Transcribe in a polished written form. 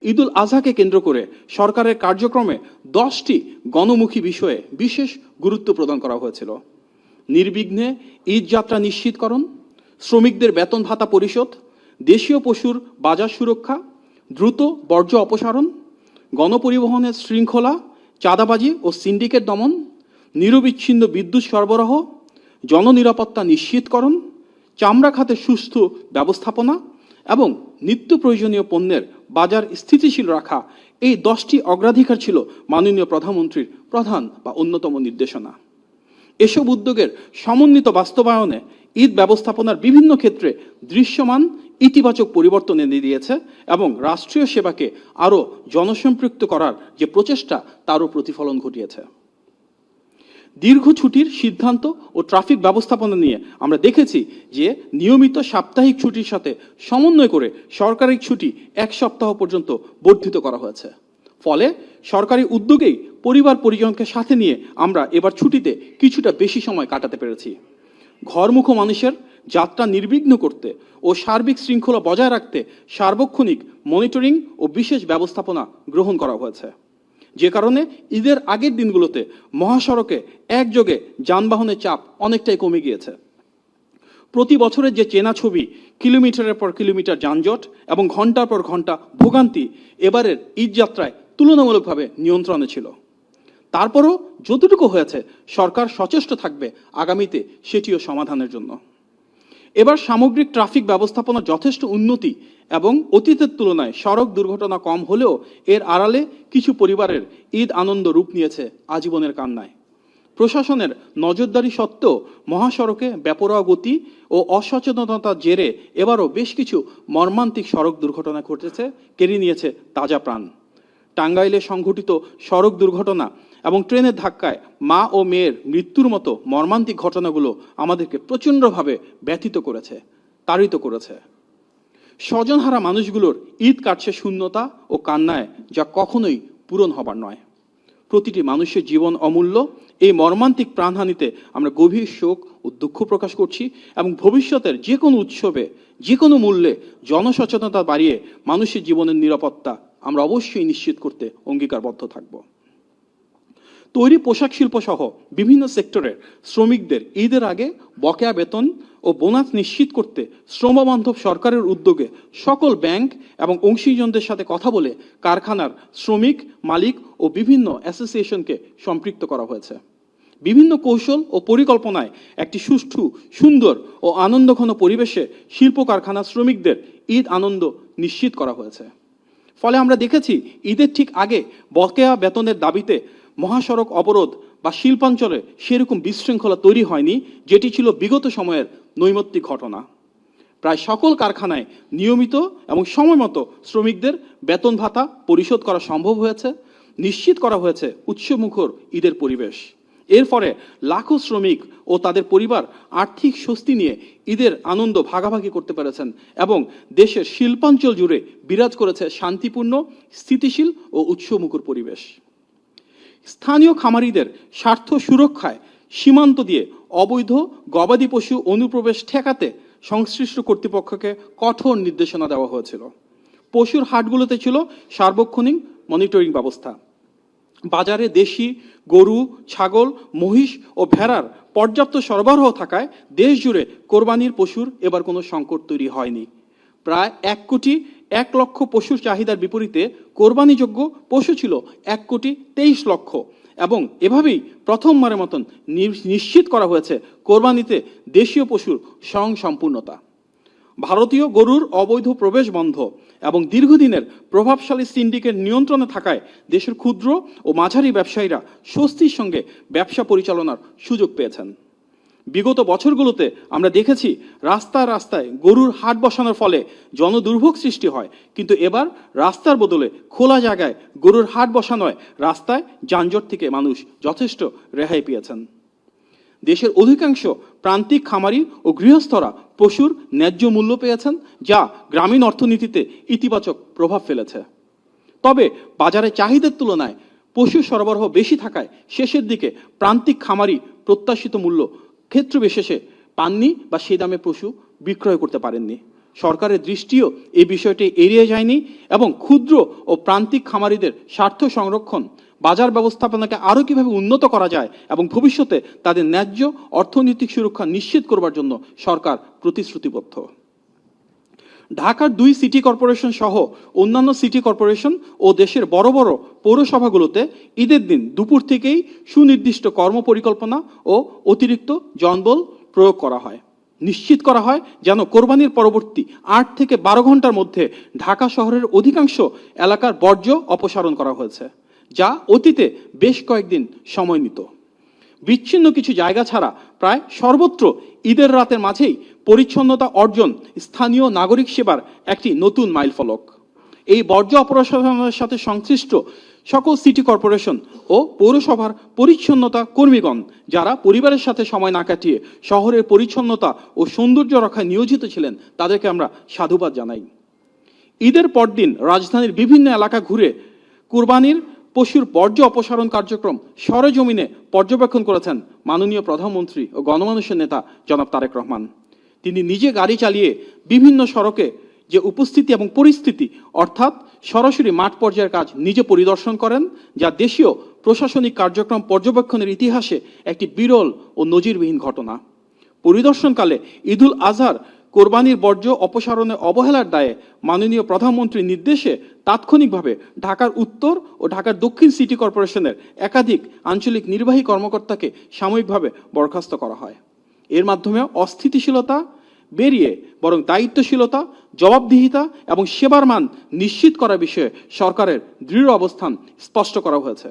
ঈদুল আজহাকে কেন্দ্র করে সরকারের কার্যক্রমে 10টি গণমুখী বিষয়ে বিশেষ গুরুত্ব প্রদান করা হয়েছিল। নির্বিঘ্নে ঈদ যাত্রা নিশ্চিতকরণ, শ্রমিকদের বেতন ভাতা পরিশোধ, দেশীয় পশুর বাজার সুরক্ষা, দ্রুত বর্জ্য অপসারণ, গণপরিবহনের শৃঙ্খলা, চাঁদাবাজি ও সিন্ডিকেট দমন, নিরবিচ্ছিন্ন বিদ্যুৎ সরবরাহ, জননিরাপত্তা নিশ্চিতকরণ, চামড়া খাতের সুস্থ ব্যবস্থাপনা এবং নিত্য প্রয়োজনীয় পণ্যের বাজার স্থিতিশীল রাখা, এই 10টি অগ্রাধিকার ছিল মাননীয় প্রধানমন্ত্রীর প্রধান বা অন্যতম নির্দেশনা। এসব উদ্যোগের সমন্বিত বাস্তবায়নে ঈদ ব্যবস্থাপনার বিভিন্ন ক্ষেত্রে দৃশ্যমান ইতিবাচক পরিবর্তন এনে দিয়েছে এবং রাষ্ট্রীয় সেবাকে আরও জনসম্পৃক্ত করার যে প্রচেষ্টা তারও প্রতিফলন ঘটিয়েছে। দীর্ঘ ছুটির সিদ্ধান্ত ও ট্রাফিক ব্যবস্থাপনা নিয়ে আমরা দেখেছি যে নিয়মিত সাপ্তাহিক ছুটির সাথে সমন্বয় করে সরকারি ছুটি 1 সপ্তাহ পর্যন্ত বর্ধিত করা হয়েছে। ফলে সরকারি উদ্যোগেই পরিবার পরিজনকে সাথে নিয়ে আমরা এবার ছুটিতে কিছুটা বেশি সময় কাটাতে পেরেছি। ঘরমুখো মানুষের যাত্রা নির্বিঘ্ন করতে ও সার্বিক শৃঙ্খলা বজায় রাখতে সার্বক্ষণিক মনিটরিং ও বিশেষ ব্যবস্থাপনা গ্রহণ করা হয়েছে, যে কারণে ঈদের আগের দিনগুলোতে মহাসড়কে একযোগে যানবাহনের চাপ অনেকটাই কমে গিয়েছে। প্রতি বছরের যে চেনা ছবি, কিলোমিটারের পর কিলোমিটার যানজট এবং ঘন্টার পর ঘন্টা ভোগান্তি, এবারের ঈদ যাত্রায় তুলনামূলকভাবে নিয়ন্ত্রণে ছিল। তারপরও যতটুকু হয়েছে সরকার সচেষ্ট থাকবে আগামীতে সেটিও সমাধানের জন্য। এবার সামগ্রিক ট্রাফিক ব্যবস্থাপনা যথেষ্ট উন্নতি এবং অতীতের তুলনায় সড়ক দুর্ঘটনা কম হলেও এর আড়ালে কিছু পরিবারের ঈদ আনন্দ রূপ নিয়েছে আজীবনের কান্নায়। প্রশাসনের নজরদারি সত্ত্বেও মহাসড়কে বেপরোয়া গতি ও অসচেতনতার জেরে এবারও বেশ কিছু মর্মান্তিক সড়ক দুর্ঘটনা ঘটেছে, কেড়ে নিয়েছে তাজা প্রাণ। টাঙ্গাইলে সংঘটিত সড়ক দুর্ঘটনা এবং ট্রেনের ধাক্কায় মা ও মেয়ের মৃত্যুর মতো মর্মান্তিক ঘটনাগুলো আমাদেরকে প্রচণ্ডভাবে ব্যথিত করেছে, তাড়িত করেছে। স্বজনহারা মানুষগুলোর ঈদ কাটছে শূন্যতা ও কান্নায়, যা কখনোই পূরণ হবার নয়। প্রতিটি মানুষের জীবন অমূল্য। এই মর্মান্তিক প্রাণহানিতে আমরা গভীর শোক ও দুঃখ প্রকাশ করছি এবং ভবিষ্যতের যে কোনো উৎসবে যে কোনো মূল্যে জনসচেতনতা বাড়িয়ে মানুষের জীবনের নিরাপত্তা আমরা অবশ্যই নিশ্চিত করতে অঙ্গীকারবদ্ধ থাকব। তৈরি পোশাক শিল্প সহ বিভিন্ন সেক্টরের শ্রমিকদের ঈদের আগে বকেয়া বেতন ও বোনাস নিশ্চিত করতে শ্রমবান্ধব সরকারের উদ্যোগে সকল ব্যাংক এবং অংশীজনদের সাথে কথা বলে কারখানার শ্রমিক, মালিক ও বিভিন্ন অ্যাসোসিয়েশনকে সম্পৃক্ত করা হয়েছে। বিভিন্ন কৌশল ও পরিকল্পনায় একটি সুষ্ঠু, সুন্দর ও আনন্দঘন পরিবেশে শিল্প কারখানা শ্রমিকদের ঈদ আনন্দ নিশ্চিত করা হয়েছে। ফলে আমরা দেখেছি ঈদের ঠিক আগে বকেয়া বেতনের দাবিতে মহাসড়ক অবরোধ বা শিল্পাঞ্চলে সেরকম বিশৃঙ্খলা তৈরি হয়নি, যেটি ছিল বিগত সময়ের নৈমিত্তিক ঘটনা। প্রায় সকল কারখানায় নিয়মিত এবং সময়মতো শ্রমিকদের বেতন ভাতা পরিশোধ করা সম্ভব হয়েছে, নিশ্চিত করা হয়েছে উৎসবমুখর ঈদের পরিবেশ। এর ফলে লাখো শ্রমিক ও তাদের পরিবার আর্থিক স্বস্তি নিয়ে ঈদের আনন্দ ভাগাভাগি করতে পেরেছেন এবং দেশের শিল্পাঞ্চল জুড়ে বিরাজ করেছে শান্তিপূর্ণ, স্থিতিশীল ও উৎসবমুখর পরিবেশ। স্থানীয় খামারিদের স্বার্থ সুরক্ষায় সীমান্ত দিয়ে অবৈধ গবাদি পশু অনুপ্রবেশ ঠেকাতে সংশ্লিষ্ট কর্তৃপক্ষকে কঠোর নির্দেশনা দেওয়া হয়েছিল। পশুর হাটগুলোতে ছিল সার্বক্ষণিক মনিটরিং ব্যবস্থা। বাজারে দেশি গরু, ছাগল, মহিষ ও ভেড়ার পর্যাপ্ত সরবরাহ থাকায় দেশ জুড়ে কোরবানির পশুর এবার কোনো সংকট তৈরি হয়নি। প্রায় 1,01,00,000 পশুর চাহিদার বিপরীতে কোরবানিযোগ্য পশু ছিল 1,23,00,000 এবং এভাবেই প্রথমবারের মতন নিশ্চিত করা হয়েছে কোরবানিতে দেশীয় পশুর স্বয়ংসম্পূর্ণতা। ভারতীয় গরুর অবৈধ প্রবেশ বন্ধ এবং দীর্ঘদিনের প্রভাবশালী সিন্ডিকেট নিয়ন্ত্রণে থাকায় দেশের ক্ষুদ্র ও মাঝারি ব্যবসায়ীরা স্বস্তির সঙ্গে ব্যবসা পরিচালনার সুযোগ পেয়েছেন। বিগত বছরগুলোতে আমরা দেখেছি রাস্তায় রাস্তায় গরুর হাট বসানোর ফলে জনদুর্ভোগ সৃষ্টি হয়, কিন্তু এবার রাস্তার বদলে খোলা জায়গায় গরুর হাট বসানোয় রাস্তায় যানজট থেকে মানুষ যথেষ্ট রেহাই পেয়েছেন। দেশের অধিকাংশ প্রান্তিক খামারি ও গৃহস্থরা পশুর ন্যায্য মূল্য পেয়েছেন, যা গ্রামীণ অর্থনীতিতে ইতিবাচক প্রভাব ফেলেছে। তবে বাজারে চাহিদার তুলনায় পশু সরবরাহ বেশি থাকায় শেষের দিকে প্রান্তিক খামারি প্রত্যাশিত মূল্য ক্ষেত্র বিশেষে পাননি বা সেই দামে পশু বিক্রয় করতে পারেননি। সরকারের দৃষ্টিও এই বিষয়টি এড়িয়ে যায়নি এবং ক্ষুদ্র ও প্রান্তিক খামারিদের স্বার্থ সংরক্ষণ, বাজার ব্যবস্থাপনাকে আরও কিভাবে উন্নত করা যায় এবং ভবিষ্যতে তাদের ন্যায্য অর্থনৈতিক সুরক্ষা নিশ্চিত করবার জন্য সরকার প্রতিশ্রুতিবদ্ধ। ঢাকার 2 সিটি কর্পোরেশন সহ অন্যান্য সিটি কর্পোরেশন ও দেশের বড় বড় পৌরসভাগুলোতে ঈদের দিন দুপুর থেকেই সুনির্দিষ্ট কর্মপরিকল্পনা ও অতিরিক্ত জনবল প্রয়োগ করা হয়। নিশ্চিত করা হয় যেন কোরবানির পরবর্তী 8 থেকে 12 ঘন্টার মধ্যে ঢাকা শহরের অধিকাংশ এলাকার বর্জ্য অপসারণ করা হয়েছে, যা অতীতে বেশ কয়েকদিন সময় নিত। বিচ্ছিন্ন কিছু জায়গা ছাড়া প্রায় সর্বত্র ঈদের রাতের মাঝেই পরিচ্ছন্নতা অর্জন স্থানীয় নাগরিক সেবার একটি নতুন মাইলফলক। এই বর্জ্য অপসারণের সাথে সংশ্লিষ্ট সকল সিটি কর্পোরেশন ও পৌরসভার পরিচ্ছন্নতা কর্মীগণ যারা পরিবারের সাথে সময় না কাটিয়ে শহরের পরিচ্ছন্নতা ও সৌন্দর্য রক্ষায় নিয়োজিত ছিলেন, তাদেরকে আমরা সাধুবাদ জানাই। ঈদের পরদিন রাজধানীর বিভিন্ন এলাকা ঘুরে কুরবানির পশুর বর্জ্য অপসারণ কার্যক্রম সরেজমিনে পর্যবেক্ষণ করেছেন মাননীয় প্রধানমন্ত্রী ও গণমানুষের নেতা জনাব তারেক রহমান। তিনি নিজে গাড়ি চালিয়ে বিভিন্ন সড়কে যে উপস্থিতি এবং পরিস্থিতি অর্থাৎ সরাসরি মাঠ পর্যায়ের কাজ নিজে পরিদর্শন করেন, যা দেশীয় প্রশাসনিক কার্যক্রম পর্যবেক্ষণের ইতিহাসে একটি বিরল ও নজিরবিহীন ঘটনা। পরিদর্শনকালে ঈদুল আজহার কোরবানির বর্জ্য অপসারণের অবহেলার দায়ে মাননীয় প্রধানমন্ত্রীর নির্দেশে তাৎক্ষণিকভাবে ঢাকার উত্তর ও ঢাকার দক্ষিণ সিটি কর্পোরেশনের একাধিক আঞ্চলিক নির্বাহী কর্মকর্তাকে সাময়িকভাবে বরখাস্ত করা হয়। এর মাধ্যমে অস্থিতিশীলতা বেরিয়ে বরং দায়িত্বশীলতা, জবাবদিহিতা এবং সেবার মান নিশ্চিত করার বিষয়ে সরকারের দৃঢ় অবস্থান স্পষ্ট করা হয়েছে।